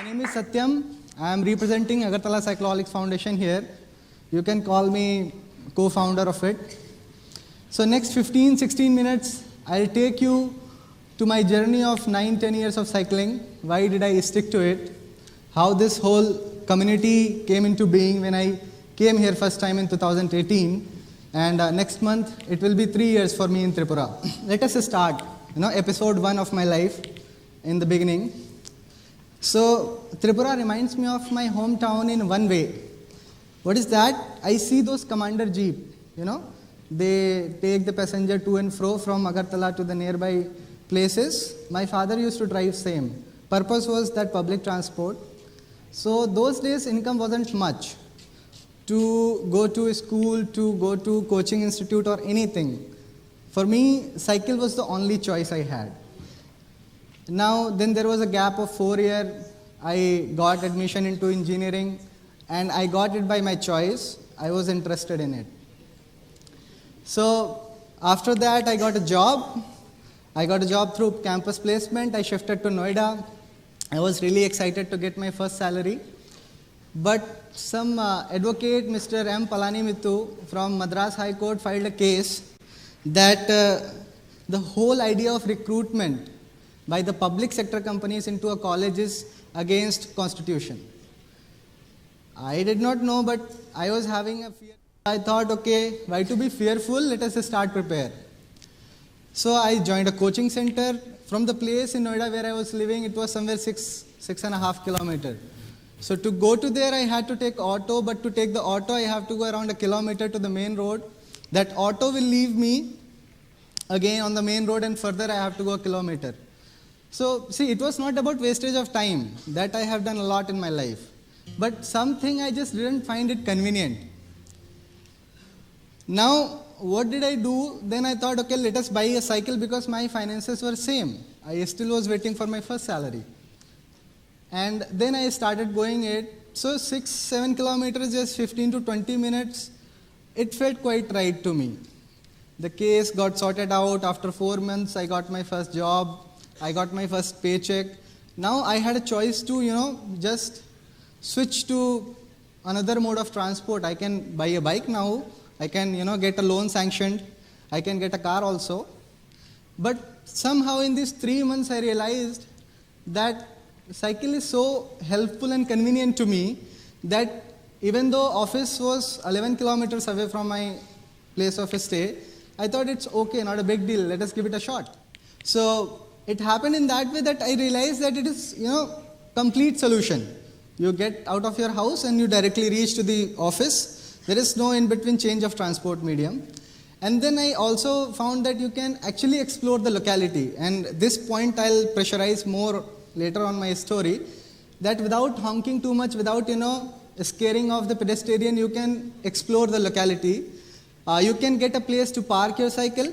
My name is Satyam. I am representing Agartala Cycloholics Foundation here. You can call me co-founder of it. So next 15-16 minutes, I'll take you to my journey of 9-10 years of cycling. Why did I stick to it? How this whole community came into being when I came here first time in 2018. And next month, it will be 3 years for me in Tripura. Let us start, episode 1 of my life in the beginning. So Tripura reminds me of my hometown in one way. What is that? I see those commander jeep, they take the passenger to and fro from Agartala to the nearby places. My father used to drive same. Purpose was that public transport. So those days income wasn't much to go to school, to go to coaching institute or anything. For me, cycle was the only choice I had. Now, then there was a gap of 4 years. I got admission into engineering and I got it by my choice. I was interested in it. So, after that, I got a job. I got a job through campus placement. I shifted to Noida. I was really excited to get my first salary. But some advocate, Mr. M. Palanimittu from Madras High Court filed a case that the whole idea of recruitment by the public sector companies into a college is against constitution. I did not know, but I was having a fear. I thought, okay, why to be fearful? Let us start prepare. So I joined a coaching center. From the place in Noida where I was living, it was somewhere 6.5 kilometers. So to go to there, I had to take auto, but to take the auto, I have to go around 1 kilometer to the main road. That auto will leave me again on the main road, and further I have to go 1 kilometer. So, see, it was not about wastage of time. That I have done a lot in my life. But something I just didn't find it convenient. Now, what did I do? Then I thought, okay, let us buy a cycle because my finances were same. I still was waiting for my first salary. And then I started going it. So 6-7 kilometers, just 15 to 20 minutes, it felt quite right to me. The case got sorted out. After 4 months, I got my first job. I got my first paycheck. Now I had a choice to, just switch to another mode of transport. I can buy a bike now. I can, get a loan sanctioned. I can get a car also. But somehow in these 3 months, I realized that cycle is so helpful and convenient to me that even though office was 11 kilometers away from my place of stay, I thought it's okay, not a big deal. Let us give it a shot. So it happened in that way that I realized that it is, complete solution. You get out of your house and you directly reach to the office. There is no in-between change of transport medium. And then I also found that you can actually explore the locality. And this point I'll pressurize more later on my story, that without honking too much, without, scaring off the pedestrian, you can explore the locality. You can get a place to park your cycle.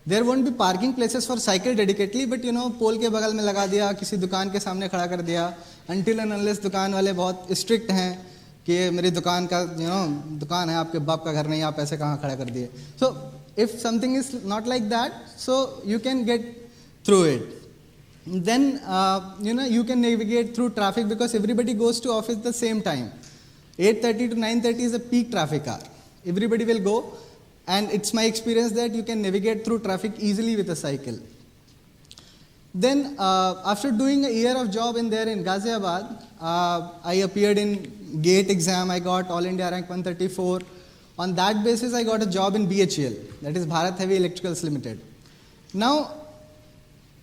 There won't be parking places for cycle dedicatedly, but पोल के बगल में लगा दिया, किसी दुकान के सामने खड़ा कर दिया, until and unless दुकान वाले बहुत strict हैं कि मेरी दुकान का दुकान है, आपके बाप का घर नहीं, आप ऐसे कहाँ खड़ा कर दिए. So if something is not like that, so you can get through it. Then you can navigate through traffic because everybody goes to office at the same time. 8:30 to 9:30 is a peak traffic hour. Everybody will go. And it's my experience that you can navigate through traffic easily with a cycle. Then, after doing a year of job in Ghaziabad, I appeared in GATE exam. I got All India rank 134. On that basis, I got a job in BHEL, that is Bharat Heavy Electricals Limited. Now,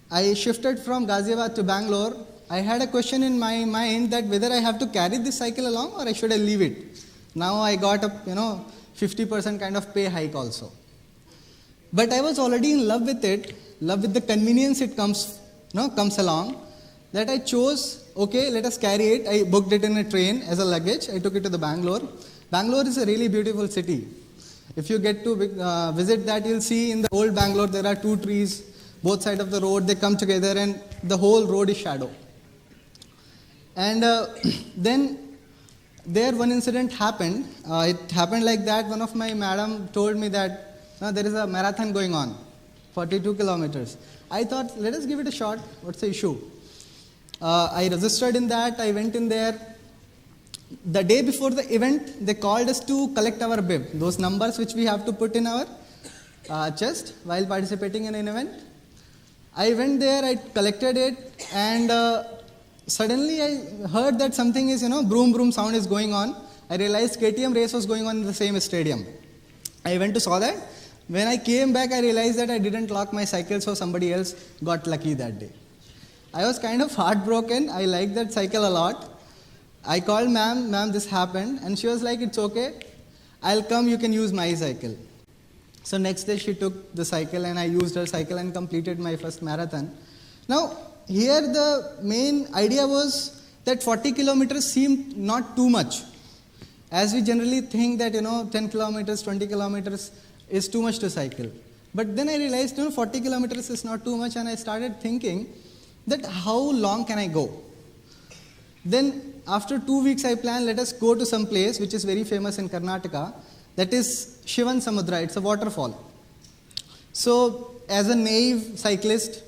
I shifted from Ghaziabad to Bangalore. I had a question in my mind that whether I have to carry this cycle along or should I leave it. Now I got a 50% kind of pay hike also. But I was already in love with it, love with the convenience it comes along, that I chose, okay, let us carry it. I booked it in a train as a luggage. I took it to the Bangalore. Bangalore is a really beautiful city. If you get to visit that, you'll see in the old Bangalore, there are 2 trees, both sides of the road, they come together and the whole road is shadow. And then there one incident happened. It happened like that. One of my madam told me that there is a marathon going on, 42 kilometers. I thought, let us give it a shot. What's the issue? I registered in that. I went in there. The day before the event, they called us to collect our bib, those numbers which we have to put in our chest while participating in an event. I went there, I collected it, and suddenly I heard that something is, broom broom sound is going on. I realized KTM race was going on in the same stadium. I went to saw that. When I came back, I realized that I didn't lock my cycle, so somebody else got lucky that day. I was kind of heartbroken. I liked that cycle a lot. I called ma'am, this happened, and she was like, it's okay, I'll come, you can use my cycle. So next day she took the cycle and I used her cycle and completed my first marathon. Now, here the main idea was that 40 kilometers seemed not too much. As we generally think that, 10 kilometers, 20 kilometers is too much to cycle. But then I realized, 40 kilometers is not too much, and I started thinking that how long can I go? Then after 2 weeks I planned, let us go to some place which is very famous in Karnataka, that is Shivan Samudra, it's a waterfall. So as a naive cyclist,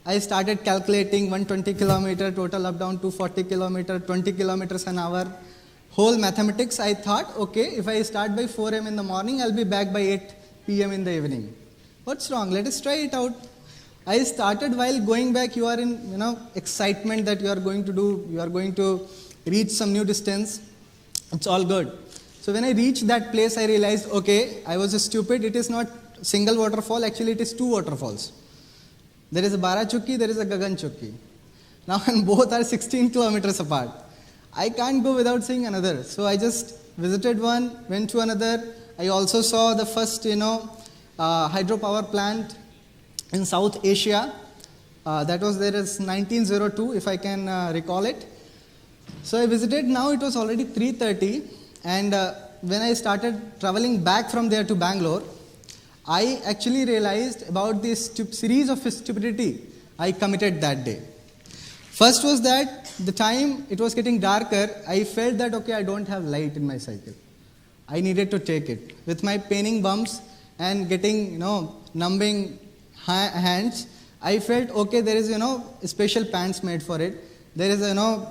I started calculating 120 kilometer, total up down to 40 kilometer, 20 kilometers an hour, whole mathematics. I thought, okay, if I start by 4 am in the morning, I'll be back by 8 p.m. in the evening. What's wrong? Let us try it out. I started while going back, you are in, excitement that you are going to reach some new distance. It's all good. So when I reached that place, I realized, okay, I was stupid. It is not single waterfall. Actually, it is two waterfalls. There is a Bara Chukki, there is a Gagan Chukki. Now, and both are 16 kilometers apart. I can't go without seeing another. So I just visited one, went to another. I also saw the first, hydropower plant in South Asia. That was there is 1902, if I can recall it. So I visited. Now it was already 3:30, and when I started traveling back from there to Bangalore, I actually realized about this series of stupidity I committed that day. First was that the time it was getting darker, I felt that, okay, I don't have light in my cycle. I needed to take it. With my paining bumps and getting, numbing hands, I felt, okay, there is, special pants made for it. There is,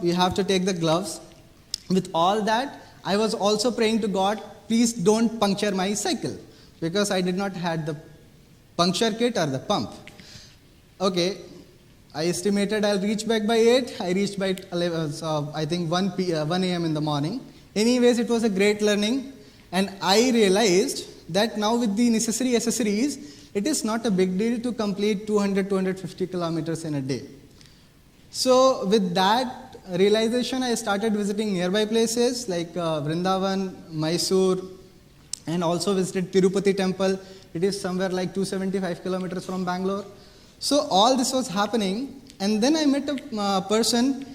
you have to take the gloves. With all that, I was also praying to God, please don't puncture my cycle, because I did not have the puncture kit or the pump. Okay, I estimated I'll reach back by 8. I reached by 11, so I think 1 a.m. in the morning. Anyways, it was a great learning, and I realized that now with the necessary accessories, it is not a big deal to complete 200-250 kilometers in a day. So with that realization, I started visiting nearby places like Vrindavan, Mysore, and also visited Tirupati temple. It is somewhere like 275 kilometers from Bangalore. So all this was happening, and then I met a person,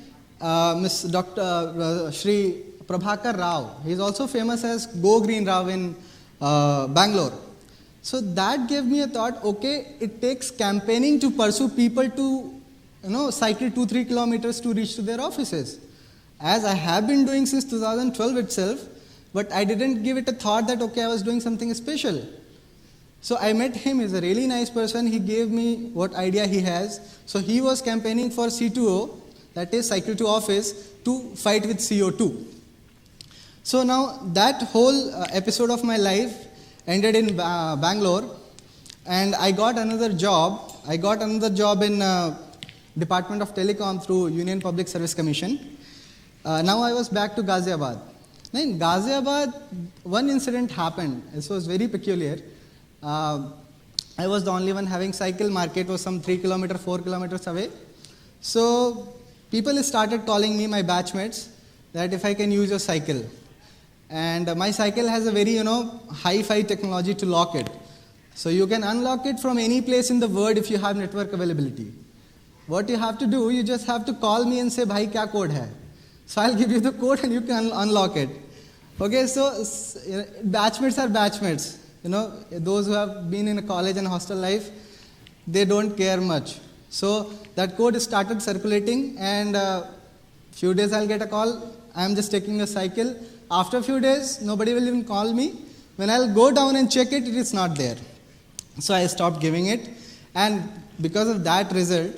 Miss Dr. Shri Prabhakar Rao. He is also famous as Go Green Rao in Bangalore. So that gave me a thought, okay, it takes campaigning to pursue people to, cycle 2-3 kilometers to reach to their offices. As I have been doing since 2012 itself, but I didn't give it a thought that, okay, I was doing something special. So I met him. He's a really nice person. He gave me what idea he has. So he was campaigning for C2O, that is cycle to office, to fight with CO2. So now that whole episode of my life ended in Bangalore, and I got another job. I got another job in Department of Telecom through Union Public Service Commission. Now I was back to Ghaziabad. Now in Ghaziabad, one incident happened. This was very peculiar. I was the only one having cycle. Market was some 4 kilometers away. So people started calling me, my batchmates, that if I can use your cycle. And my cycle has a very, hi-fi technology to lock it. So you can unlock it from any place in the world if you have network availability. What you have to do, you just have to call me and say, bhai, kya code hai? So I'll give you the code and you can unlock it. Okay, so batchmates are batchmates. Those who have been in a college and hostel life, they don't care much. So that code started circulating, and few days I'll get a call, I'm just taking a cycle. After a few days, nobody will even call me. When I'll go down and check it, it is not there. So I stopped giving it, and because of that result,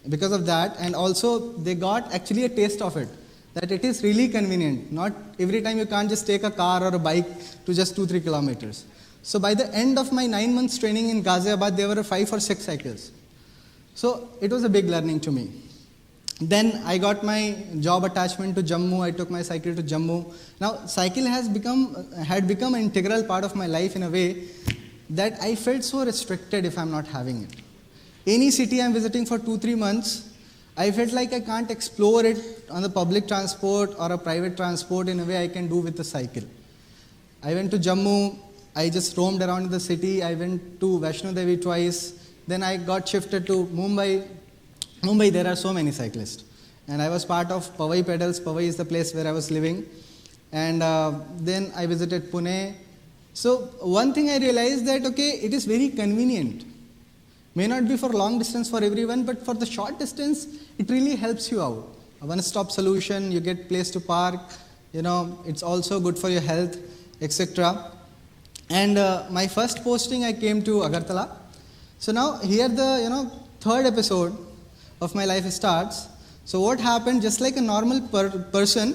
because of that, and also they got actually a taste of it, that it is really convenient. Not every time you can't just take a car or a bike to just 2-3 kilometers. So by the end of my 9 months training in Ghaziabad, there were 5 or 6 cycles. So it was a big learning to me. Then I got my job attachment to Jammu. I took my cycle to Jammu. Now cycle had become an integral part of my life in a way that I felt so restricted if I'm not having it. Any city I'm visiting for 2-3 months, I felt like I can't explore it on the public transport or a private transport in a way I can do with a cycle. I went to Jammu. I just roamed around in the city. I went to Vaishno Devi twice. Then I got shifted to Mumbai. Mumbai, there are so many cyclists. And I was part of Powai Pedals. Powai is the place where I was living. And then I visited Pune. So one thing I realized that, okay, it is very convenient. May not be for long distance for everyone, but for the short distance, it really helps you out. A one-stop solution, you get place to park, it's also good for your health, etc. And my first posting, I came to Agartala. So now here the, third episode of my life starts. So what happened, just like a normal person,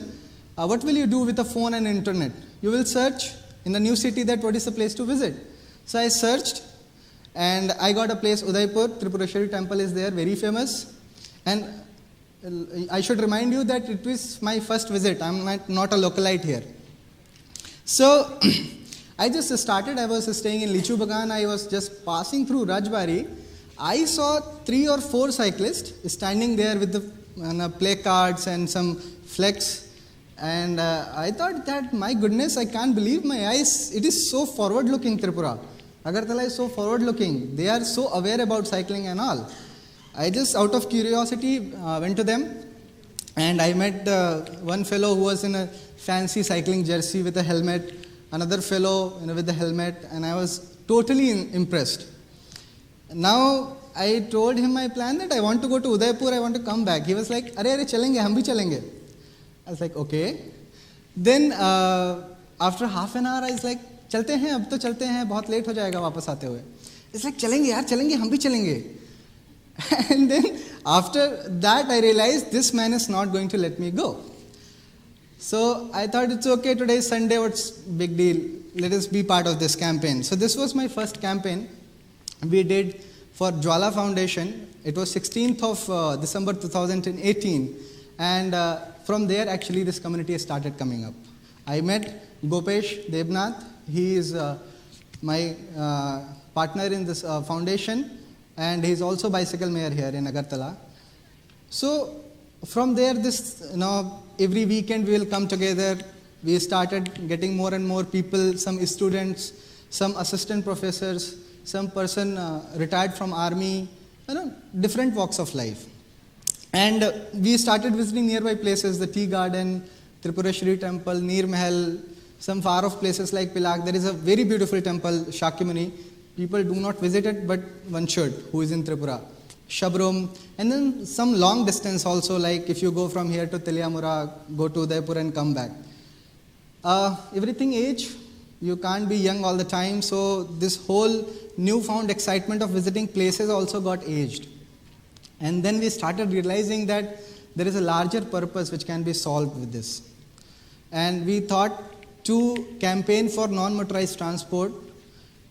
what will you do with a phone and internet? You will search in the new city that what is the place to visit. So I searched and I got a place, Udaipur, Tripura temple is there, very famous. And I should remind you that it was my first visit. I'm not a localite here. So I just started, I was staying in Lichu Bagan, I was just passing through Rajbari. I saw 3 or 4 cyclists standing there with the placards and some flags, and I thought that, my goodness, I can't believe my eyes. It is so forward-looking, Tripura. Agartala is so forward-looking. They are so aware about cycling and all. I just, out of curiosity, went to them, and I met one fellow who was in a fancy cycling jersey with a helmet, another fellow with the helmet, and I was totally impressed. Now, I told him my plan that I want to go to Udaipur, I want to come back. He was like, "Arey, chalenge, hum bhi chalenge." I was like, okay. Then, after half an hour, I was like, "Chalte hain, ab to chalte hain, bahut late ho jayega wapas aate hue." It's like, "Chalenge yaar, chalenge, hum bhi chalenge." And then, after that, I realized this man is not going to let me go. So, I thought it's okay, today is Sunday, what's big deal? Let us be part of this campaign. So, this was my first campaign we did for Jwala Foundation. It was 16th of December 2018, and from there actually this community started coming up. I met Gopesh Debnath. He is my partner in this foundation, and he is also bicycle mayor here in Agartala. So from there, this every weekend we will come together. We started getting more and more people, some students, some assistant professors, some person retired from army, different walks of life. And we started visiting nearby places, the Tea Garden, Tripura temple, Neer Mahal, some far off places like Pilak. There is a very beautiful temple, Shakyamuni. People do not visit it, but one should, who is in Tripura. Shabrum, and then some long distance also, like if you go from here to Teliamura, go to Udaipur and come back. Everything age, you can't be young all the time, so this whole newfound excitement of visiting places also got aged. And then we started realizing that there is a larger purpose which can be solved with this. And we thought to campaign for non-motorized transport,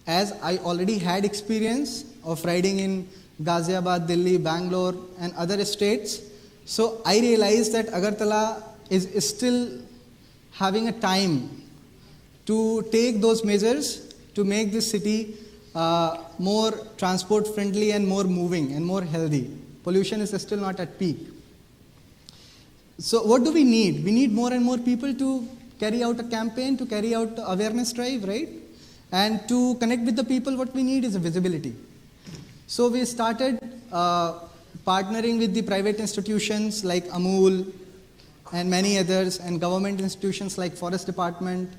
as I already had experience of riding in Ghaziabad, Delhi, Bangalore and other states. So I realized that Agartala is still having a time to take those measures to make this city more transport friendly and more moving and more healthy. Pollution is still not at peak. So what do we need? We need more and more people to carry out a campaign, to carry out an awareness drive, right? And to connect with the people, what we need is a visibility. So we started partnering with the private institutions like Amul and many others, and government institutions like Forest Department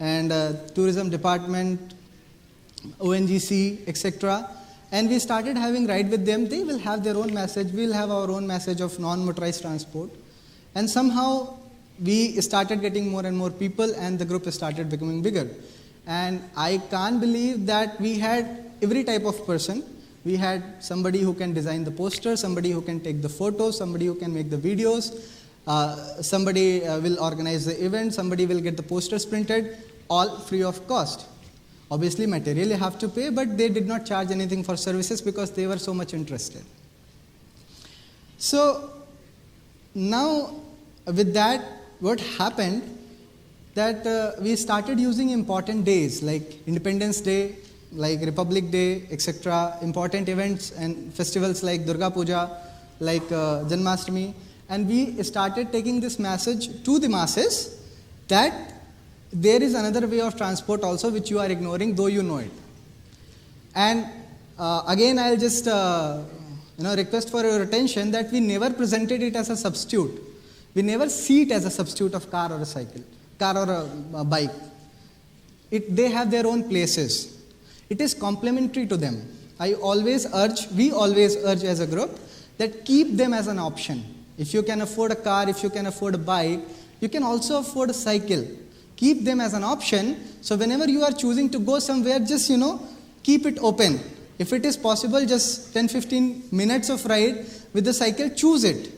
and Tourism Department, ONGC, etc. And we started having ride with them. They will have their own message. We will have our own message of non-motorized transport. And somehow we started getting more and more people, and the group started becoming bigger. And I can't believe that we had every type of person. We had somebody who can design the poster, somebody who can take the photos, somebody who can make the videos, somebody will organize the event, somebody will get the posters printed, all free of cost. Obviously, material you have to pay, but they did not charge anything for services because they were so much interested. So, now with that, what happened, that we started using important days like Independence Day, like Republic Day, etc., important events and festivals like Durga Puja, like Janmashtami, and we started taking this message to the masses that there is another way of transport also which you are ignoring, though you know it. And again, I'll just request for your attention that we never presented it as a substitute. We never see it as a substitute of car or a cycle, car or a bike. They have their own places. It is complementary to them. We always urge as a group that keep them as an option. If you can afford a car, if you can afford a bike, you can also afford a cycle. Keep them as an option. So whenever you are choosing to go somewhere, just, keep it open. If it is possible, just 10-15 minutes of ride with the cycle, choose it.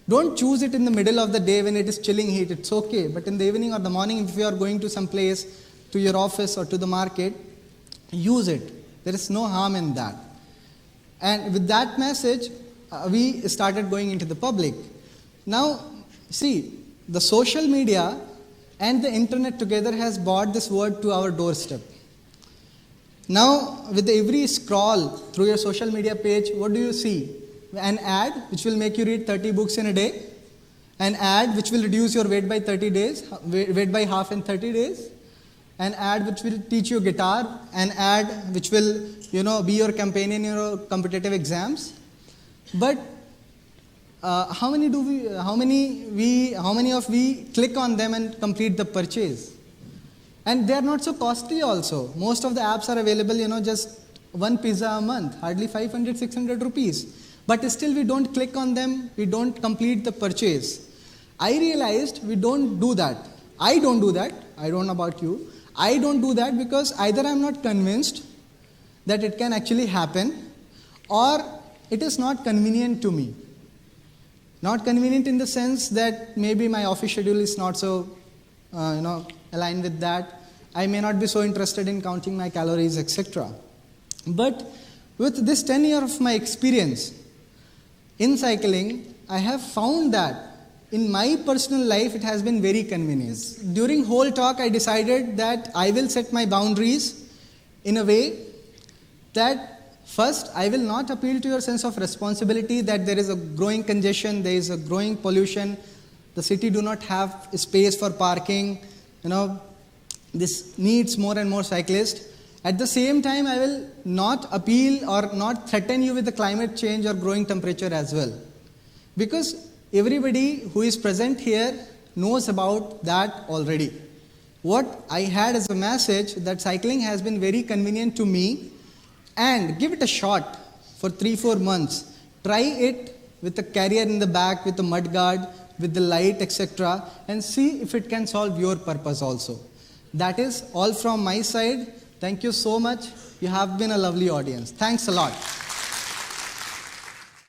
Don't choose it in the middle of the day when it is chilling heat. It's okay. But in the evening or the morning, if you are going to some place, to your office or to the market, use it. There is no harm in that. And with that message, we started going into the public. Now, see, the social media and the internet together has brought this word to our doorstep. Now, with every scroll through your social media page, what do you see? An ad which will make you read 30 books in a day. An ad which will reduce your weight by 30 days, weight by half in 30 days. An ad which will teach you guitar. An ad which will, be your companion in your competitive exams. But how many of we click on them and complete the purchase? And they are not so costly also. Most of the apps are available, just one pizza a month, hardly 500, 600 rupees. But still we don't click on them, we don't complete the purchase. I realized we don't do that. I don't do that. I don't know about you. I don't do that because either I'm not convinced that it can actually happen, or it is not convenient to me. Not convenient in the sense that maybe my office schedule is not so, aligned with that. I may not be so interested in counting my calories, etc. But with this 10 years of my experience in cycling, I have found that in my personal life, it has been very convenient. During whole talk, I decided that I will set my boundaries in a way that first, I will not appeal to your sense of responsibility that there is a growing congestion, there is a growing pollution, the city do not have space for parking, this needs more and more cyclists. At the same time, I will not appeal or not threaten you with the climate change or growing temperature as well. Because everybody who is present here knows about that already. What I had as a message that cycling has been very convenient to me, and give it a shot for 3-4 months. Try it with a carrier in the back, with a mud guard, with the light, etc. and see if it can solve your purpose also. That is all from my side. Thank you so much. You have been a lovely audience. Thanks a lot.